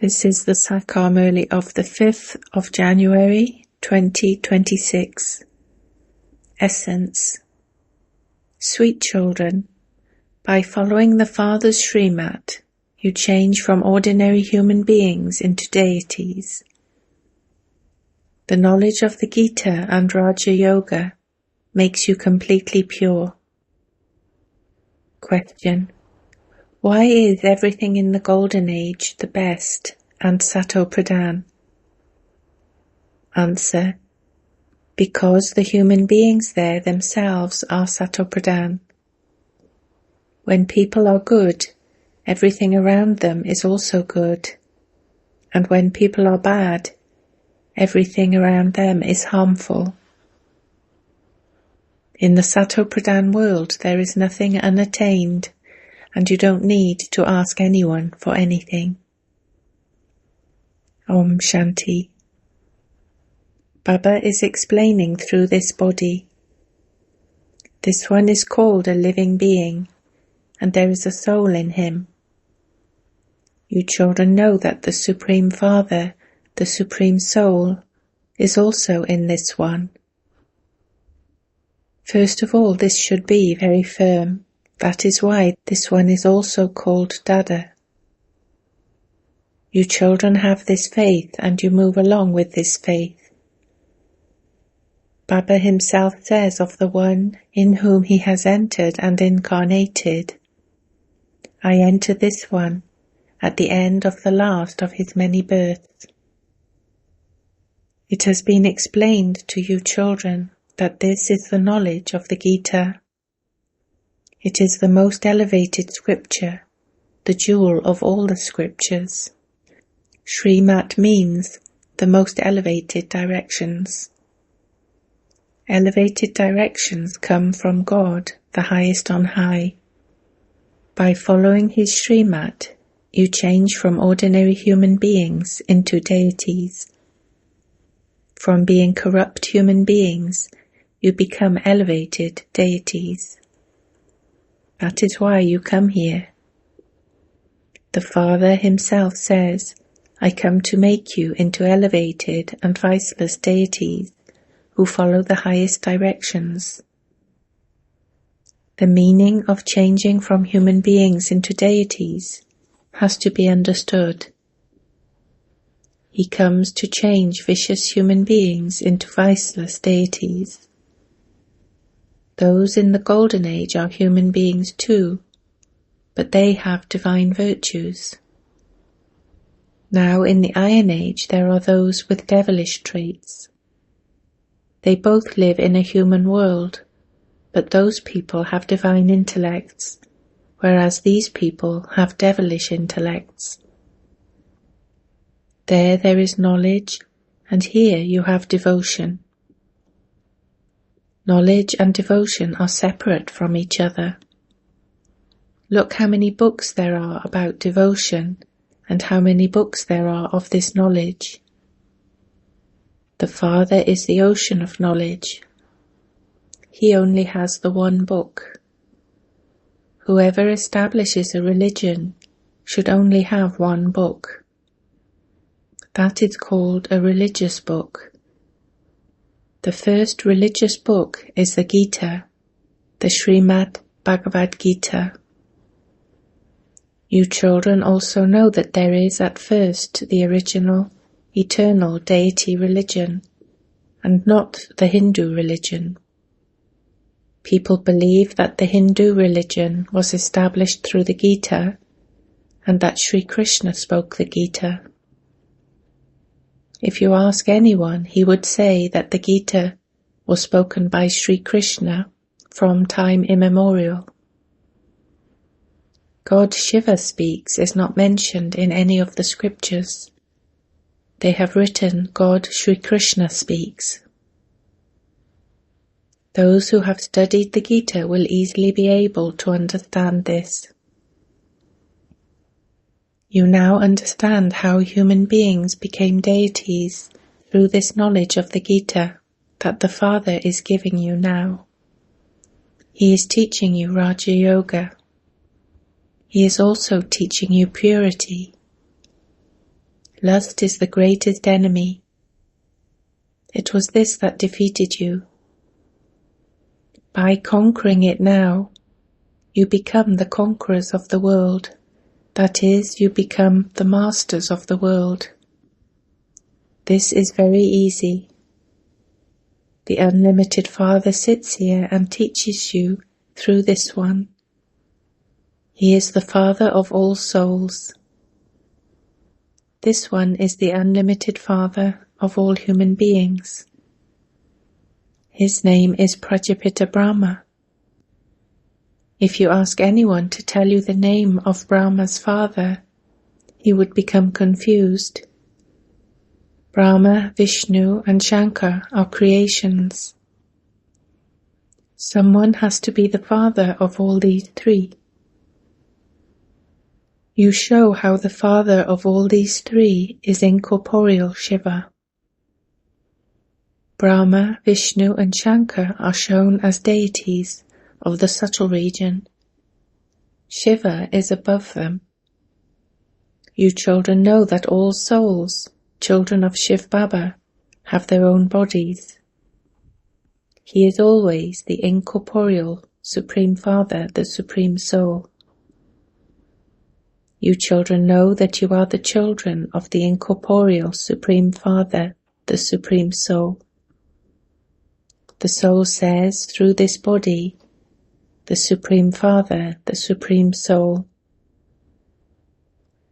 This is the Sakar Murli of the 5th of January 2026. Essence. Sweet children, by following the Father's Srimat, you change from ordinary human beings into deities. The knowledge of the Gita and Raja Yoga makes you completely pure. Question. Why is everything in the Golden Age the best and Sato Pradhan? Answer. Because the human beings there themselves are Sato Pradhan. When people are good, everything around them is also good. And when people are bad, everything around them is harmful. In the Sato Pradhan world there is nothing unattained, and you don't need to ask anyone for anything. Om Shanti. Baba is explaining through this body. This one is called a living being, and there is a soul in him. You children know that the Supreme Father, the Supreme Soul, is also in this one. First of all, this should be very firm. That is why this one is also called Dada. You children have this faith and you move along with this faith. Baba himself says of the one in whom he has entered and incarnated, I enter this one at the end of the last of his many births. It has been explained to you children that this is the knowledge of the Gita. It is the most elevated scripture, the jewel of all the scriptures. Srimat means the most elevated directions. Elevated directions come from God, the highest on high. By following his Srimat, you change from ordinary human beings into deities. From being corrupt human beings, you become elevated deities. That is why you come here. The Father himself says, I come to make you into elevated and viceless deities who follow the highest directions. The meaning of changing from human beings into deities has to be understood. He comes to change vicious human beings into viceless deities. Those in the Golden Age are human beings too, but they have divine virtues. Now in the Iron Age there are those with devilish traits. They both live in a human world, but those people have divine intellects, whereas these people have devilish intellects. There is knowledge, and here you have devotion. Knowledge and devotion are separate from each other. Look how many books there are about devotion, and how many books there are of this knowledge. The Father is the ocean of knowledge. He only has the one book. Whoever establishes a religion should only have one book. That is called a religious book. The first religious book is the Gita, the Srimad Bhagavad Gita. You children also know that there is at first the original, eternal deity religion, and not the Hindu religion. People believe that the Hindu religion was established through the Gita, and that Sri Krishna spoke the Gita. If you ask anyone, he would say that the Gita was spoken by Sri Krishna from time immemorial. God Shiva speaks is not mentioned in any of the scriptures. They have written God Sri Krishna speaks. Those who have studied the Gita will easily be able to understand this. You now understand how human beings became deities through this knowledge of the Gita that the Father is giving you now. He is teaching you Raja Yoga. He is also teaching you purity. Lust is the greatest enemy. It was this that defeated you. By conquering it now, you become the conquerors of the world. That is, you become the masters of the world. This is very easy. The unlimited Father sits here and teaches you through this one. He is the Father of all souls. This one is the unlimited Father of all human beings. His name is Prajapita Brahma. If you ask anyone to tell you the name of Brahma's father, he would become confused. Brahma, Vishnu and Shankar are creations. Someone has to be the father of all these three. You show how the father of all these three is incorporeal Shiva. Brahma, Vishnu and Shankar are shown as deities of the subtle region. Shiva is above them. You children know that all souls, children of Shiv Baba, have their own bodies. He is always the incorporeal Supreme Father, the Supreme Soul. You children know that you are the children of the incorporeal Supreme Father, the Supreme Soul. The Soul says through this body, the Supreme Father, the Supreme Soul.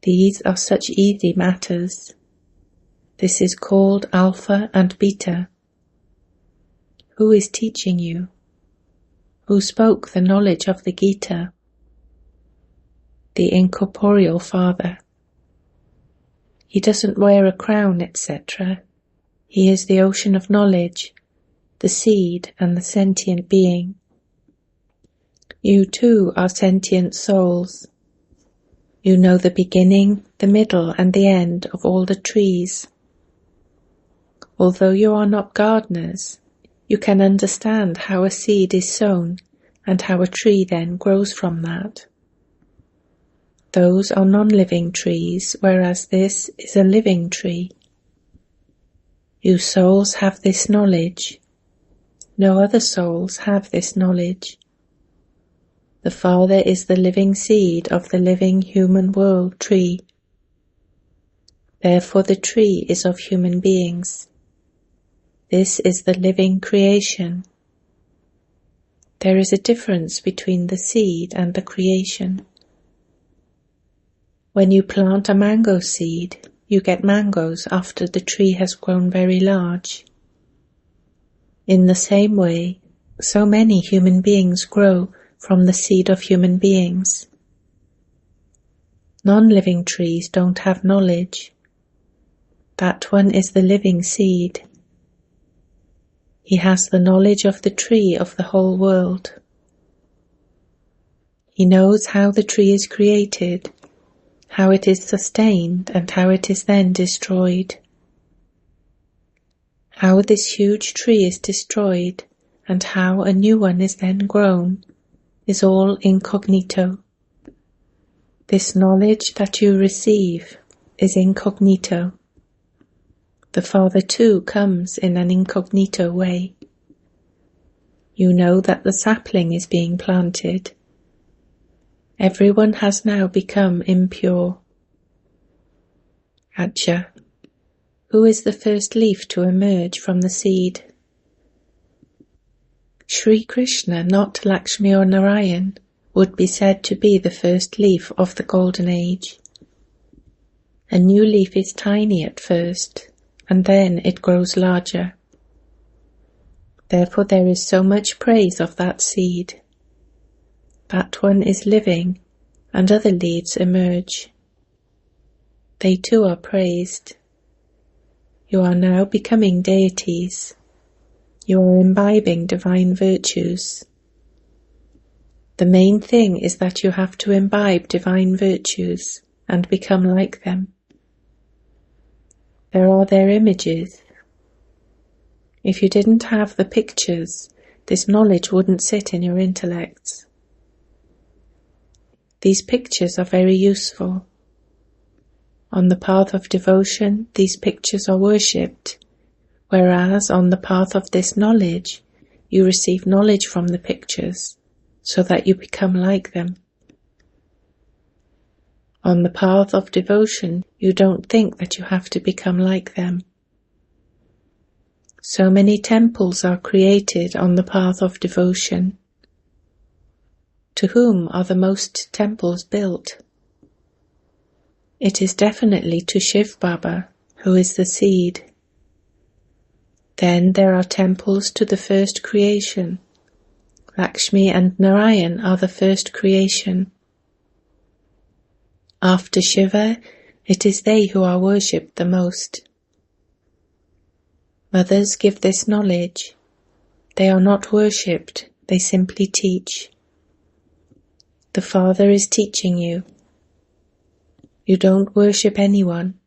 These are such easy matters. This is called Alpha and Beta. Who is teaching you? Who spoke the knowledge of the Gita? The incorporeal Father. He doesn't wear a crown, etc. He is the ocean of knowledge, the seed and the sentient being. You too are sentient souls. You know the beginning, the middle and the end of all the trees. Although you are not gardeners, you can understand how a seed is sown and how a tree then grows from that. Those are non-living trees, whereas this is a living tree. You souls have this knowledge. No other souls have this knowledge. The Father is the living seed of the living human world tree. Therefore the tree is of human beings. This is the living creation. There is a difference between the seed and the creation. When you plant a mango seed, you get mangoes after the tree has grown very large. In the same way, so many human beings grow from the seed of human beings. Non-living trees don't have knowledge. That one is the living seed. He has the knowledge of the tree of the whole world. He knows how the tree is created, how it is sustained and how it is then destroyed. How this huge tree is destroyed and how a new one is then grown is all incognito. This knowledge that you receive is incognito. The Father too comes in an incognito way. You know that the sapling is being planted. Everyone has now become impure. Acha, who is the first leaf to emerge from the seed? Sri Krishna, not Lakshmi or Narayan, would be said to be the first leaf of the Golden Age. A new leaf is tiny at first, and then it grows larger. Therefore there is so much praise of that seed. That one is living, and other leaves emerge. They too are praised. You are now becoming deities. You are imbibing divine virtues. The main thing is that you have to imbibe divine virtues and become like them. There are their images. If you didn't have the pictures, this knowledge wouldn't sit in your intellects. These pictures are very useful. On the path of devotion, these pictures are worshipped, whereas on the path of this knowledge, you receive knowledge from the pictures, so that you become like them. On the path of devotion, you don't think that you have to become like them. So many temples are created on the path of devotion. To whom are the most temples built? It is definitely to Shiv Baba, who is the seed. Then there are temples to the first creation. Lakshmi and Narayan are the first creation. After Shiva, it is they who are worshipped the most. Mothers give this knowledge. They are not worshipped, they simply teach. The Father is teaching you. You don't worship anyone.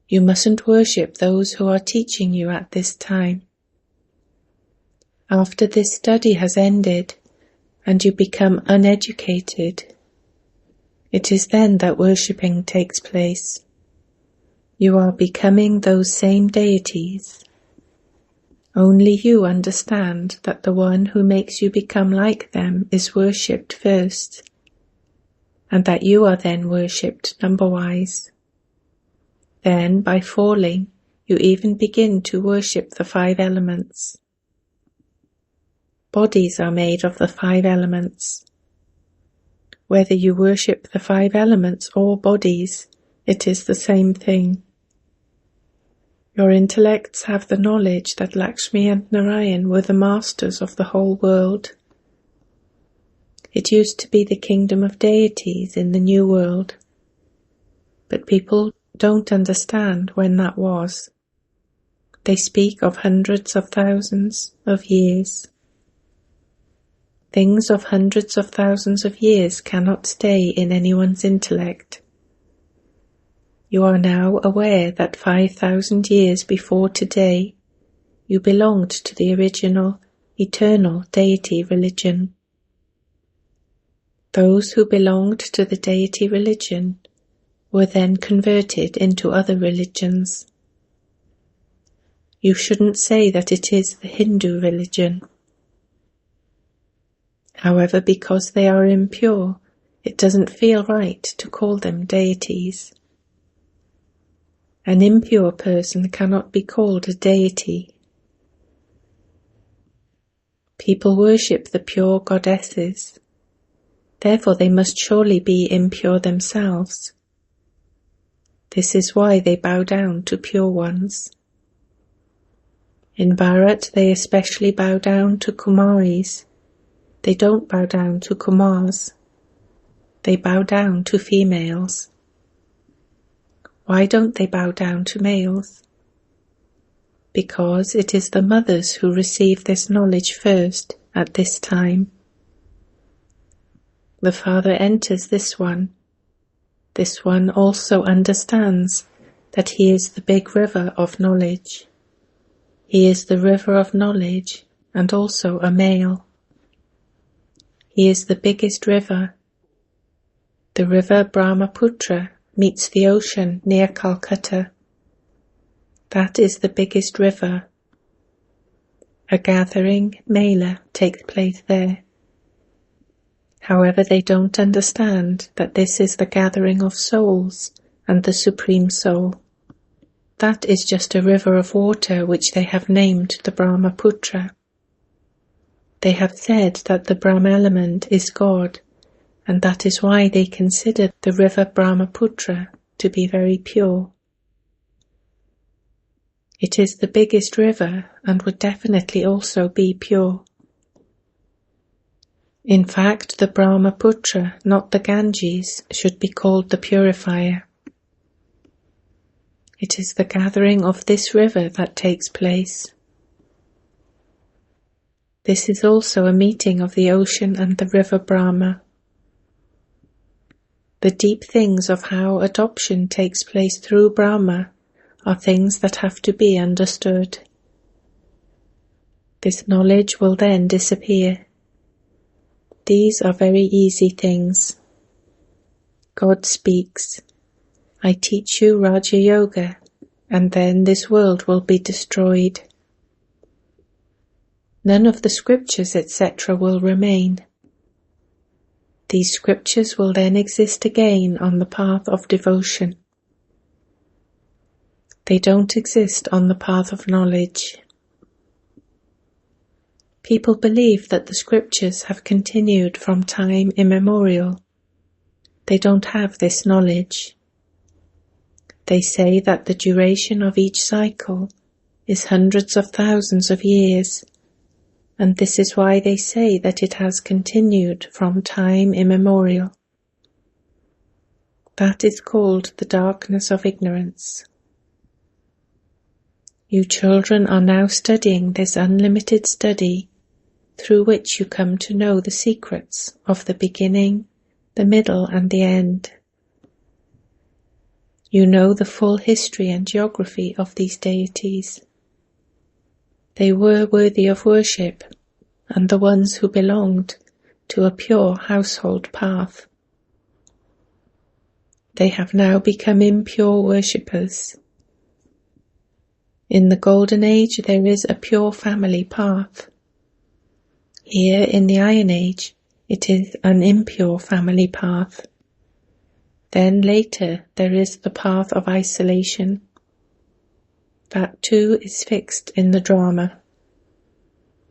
You mustn't worship those who are teaching you at this time. After this study has ended and you become uneducated, it is then that worshipping takes place. You are becoming those same deities. Only you understand that the one who makes you become like them is worshipped first, and that you are then worshipped number-wise. Then, by falling, you even begin to worship the 5 elements. Bodies are made of the 5 elements. Whether you worship the 5 elements or bodies, it is the same thing. Your intellects have the knowledge that Lakshmi and Narayan were the masters of the whole world. It used to be the kingdom of deities in the New World, but people don't understand when that was. They speak of hundreds of thousands of years. Things of hundreds of thousands of years cannot stay in anyone's intellect. You are now aware that 5,000 years before today, you belonged to the original, eternal deity religion. Those who belonged to the deity religion were then converted into other religions. You shouldn't say that it is the Hindu religion. However, because they are impure, it doesn't feel right to call them deities. An impure person cannot be called a deity. People worship the pure goddesses. Therefore they must surely be impure themselves. This is why they bow down to pure ones. In Bharat they especially bow down to Kumaris. They don't bow down to Kumars. They bow down to females. Why don't they bow down to males? Because it is the mothers who receive this knowledge first at this time. The Father enters this one. This one also understands that he is the big river of knowledge. He is the river of knowledge and also a male. He is the biggest river. The river Brahmaputra meets the ocean near Calcutta. That is the biggest river. A gathering, Mela, takes place there. However, they don't understand that this is the gathering of souls and the Supreme Soul. That is just a river of water which they have named the Brahmaputra. They have said that the Brahm element is God, and that is why they consider the river Brahmaputra to be very pure. It is the biggest river and would definitely also be pure. In fact, the Brahmaputra, not the Ganges, should be called the purifier. It is the gathering of this river that takes place. This is also a meeting of the ocean and the river Brahma. The deep things of how adoption takes place through Brahma are things that have to be understood. This knowledge will then disappear. These are very easy things. God speaks. I teach you Raja Yoga, and then this world will be destroyed. None of the scriptures, etc. will remain. These scriptures will then exist again on the path of devotion. They don't exist on the path of knowledge. People believe that the scriptures have continued from time immemorial. They don't have this knowledge. They say that the duration of each cycle is hundreds of thousands of years, and this is why they say that it has continued from time immemorial. That is called the darkness of ignorance. You children are now studying this unlimited study through which you come to know the secrets of the beginning, the middle and the end. You know the full history and geography of these deities. They were worthy of worship, and the ones who belonged to a pure household path. They have now become impure worshippers. In the Golden Age there is a pure family path. Here in the Iron Age it is an impure family path. Then later there is the path of isolation. That too is fixed in the drama.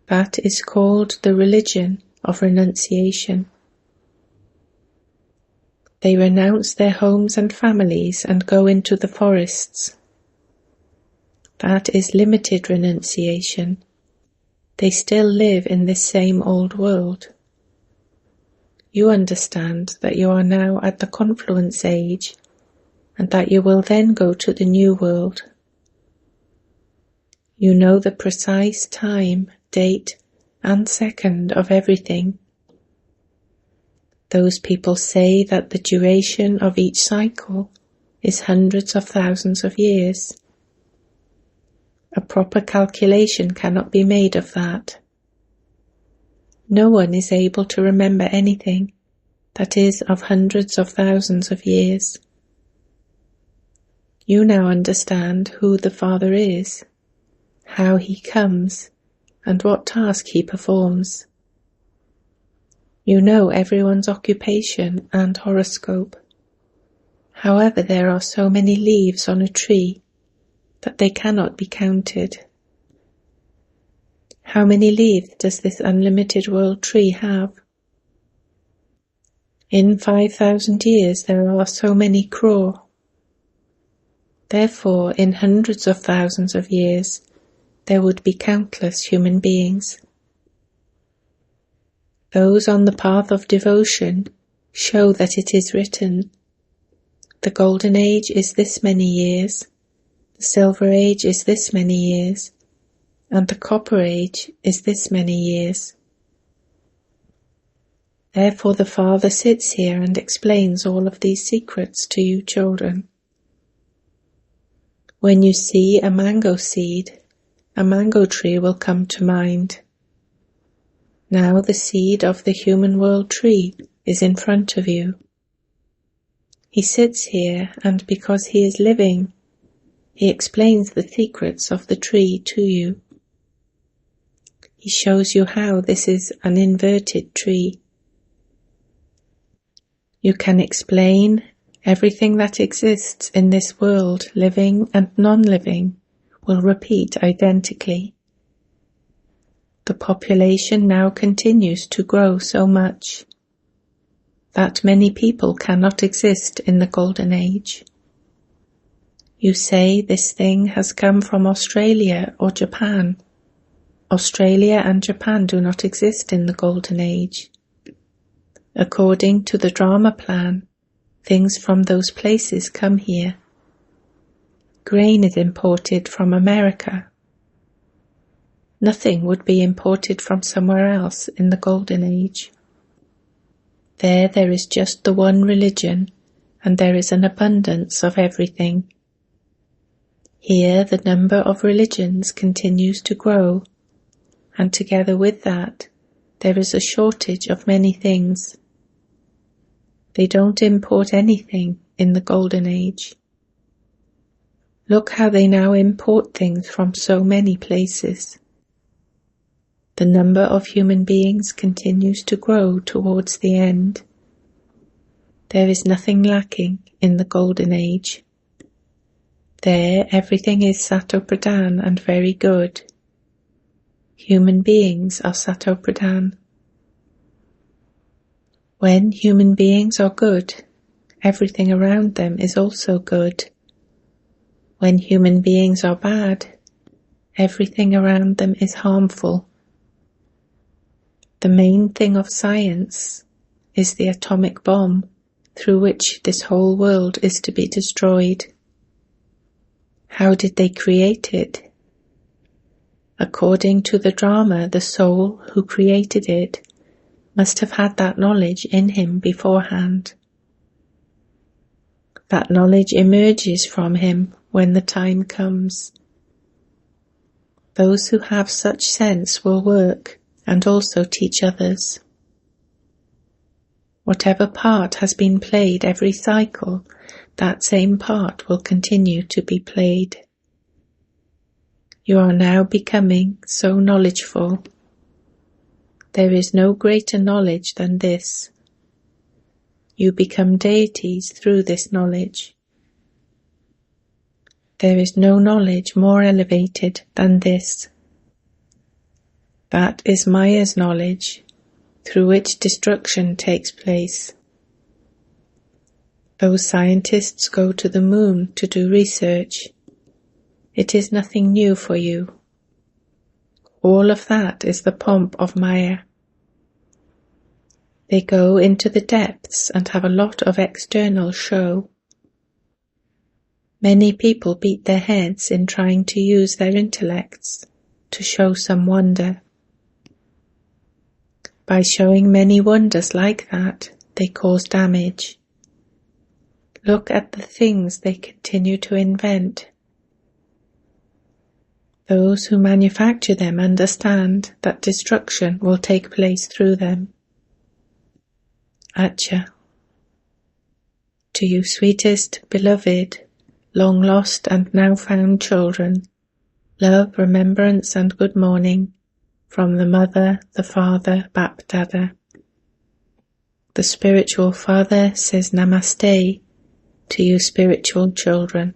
That is called the religion of renunciation. They renounce their homes and families and go into the forests. That is limited renunciation. They still live in this same old world. You understand that you are now at the confluence age and that you will then go to the new world. You know the precise time, date, and second of everything. Those people say that the duration of each cycle is hundreds of thousands of years. A proper calculation cannot be made of that. No one is able to remember anything that is of hundreds of thousands of years. You now understand who the Father is, how he comes, and what task he performs. You know everyone's occupation and horoscope. However, there are so many leaves on a tree that they cannot be counted. How many leaves does this unlimited world tree have? In 5,000 years there are so many crore. Therefore, in hundreds of thousands of years, there would be countless human beings. Those on the path of devotion show that it is written, the Golden Age is this many years, the Silver Age is this many years, and the Copper Age is this many years. Therefore the Father sits here and explains all of these secrets to you children. When you see a mango seed, a mango tree will come to mind. Now the seed of the human world tree is in front of you. He sits here, and because he is living, he explains the secrets of the tree to you. He shows you how this is an inverted tree. You can explain everything that exists in this world, living and non-living, will repeat identically. The population now continues to grow so much that many people cannot exist in the Golden Age. You say this thing has come from Australia or Japan. Australia and Japan do not exist in the Golden Age. According to the drama plan, things from those places come here. Grain is imported from America. Nothing would be imported from somewhere else in the Golden Age. There is just the one religion, and there is an abundance of everything. Here the number of religions continues to grow, and together with that, there is a shortage of many things. They don't import anything in the Golden Age. Look how they now import things from so many places. The number of human beings continues to grow towards the end. There is nothing lacking in the Golden Age. There everything is Sato-Pradhan and very good. Human beings are Sato-Pradhan. When human beings are good, everything around them is also good. When human beings are bad, everything around them is harmful. The main thing of science is the atomic bomb through which this whole world is to be destroyed. How did they create it? According to the drama, the soul who created it must have had that knowledge in him beforehand. That knowledge emerges from him when the time comes. Those who have such sense will work and also teach others. Whatever part has been played every cycle, that same part will continue to be played. You are now becoming so knowledgeful. There is no greater knowledge than this. You become deities through this knowledge. There is no knowledge more elevated than this. That is Maya's knowledge, through which destruction takes place. Those scientists go to the moon to do research. It is nothing new for you. All of that is the pomp of Maya. They go into the depths and have a lot of external show. Many people beat their heads in trying to use their intellects to show some wonder. By showing many wonders like that, they cause damage. Look at the things they continue to invent. Those who manufacture them understand that destruction will take place through them. Acha. To you sweetest, beloved, long lost and now found children, love, remembrance and good morning from the Mother, the Father, Bap Dada. The spiritual father says Namaste to you spiritual children.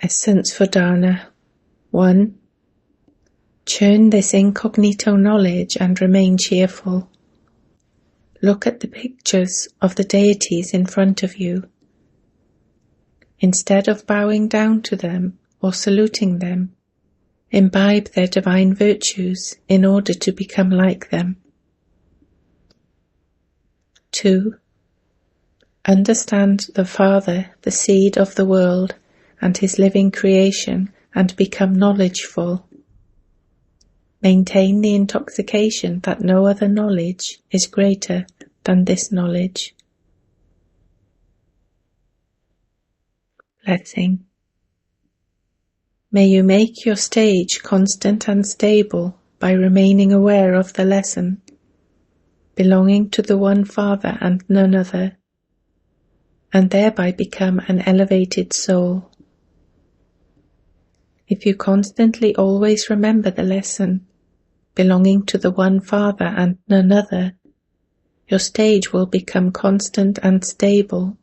Essence for Dharna. 1. Churn this incognito knowledge and remain cheerful. Look at the pictures of the deities in front of you. Instead of bowing down to them or saluting them, imbibe their divine virtues in order to become like them. 2. Understand the Father, the seed of the world, and his living creation, and become knowledgeful. Maintain the intoxication that no other knowledge is greater than this knowledge. Blessing. May you make your stage constant and stable by remaining aware of the lesson, belonging to the one Father and none other, and thereby become an elevated soul. If you constantly always remember the lesson, belonging to the one Father and none other, your stage will become constant and stable,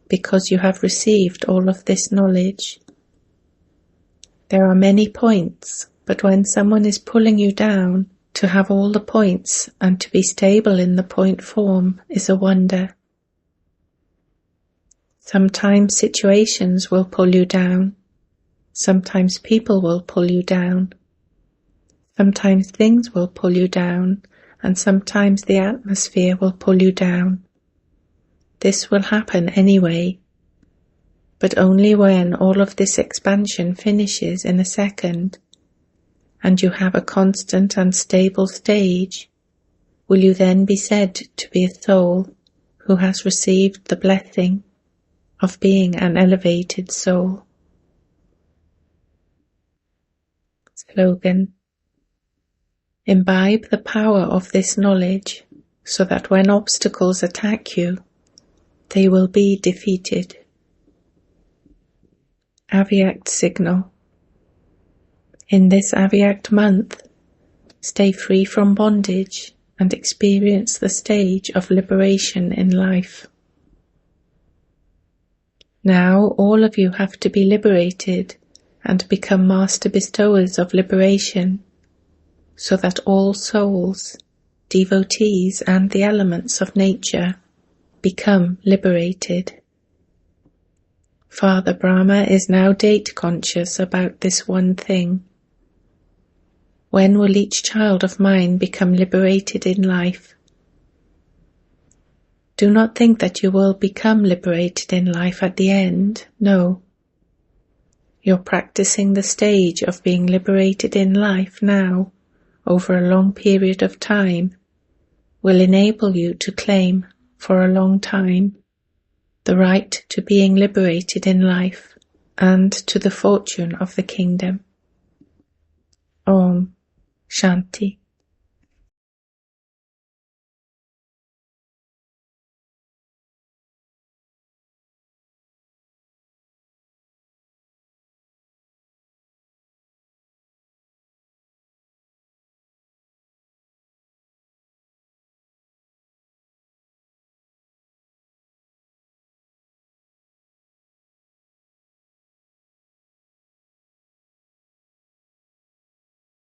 because you have received all of this knowledge. There are many points, but when someone is pulling you down, to have all the points and to be stable in the point form is a wonder. Sometimes situations will pull you down. Sometimes people will pull you down. Sometimes things will pull you down, and sometimes the atmosphere will pull you down. This will happen anyway, but only when all of this expansion finishes in a second, and you have a constant and stable stage, will you then be said to be a soul who has received the blessing of being an elevated soul. Slogan. Imbibe the power of this knowledge so that when obstacles attack you, they will be defeated. Avyakt signal. In this Avyakt month, stay free from bondage and experience the stage of liberation in life. Now all of you have to be liberated and become master bestowers of liberation, so that all souls, devotees and the elements of nature become liberated. Father Brahma is now date conscious about this one thing. When will each child of mine become liberated in life? Do not think that you will become liberated in life at the end. No. You're practicing the stage of being liberated in life now, over a long period of time, will enable you to claim, for a long time, the right to being liberated in life and to the fortune of the kingdom. Om Shanti.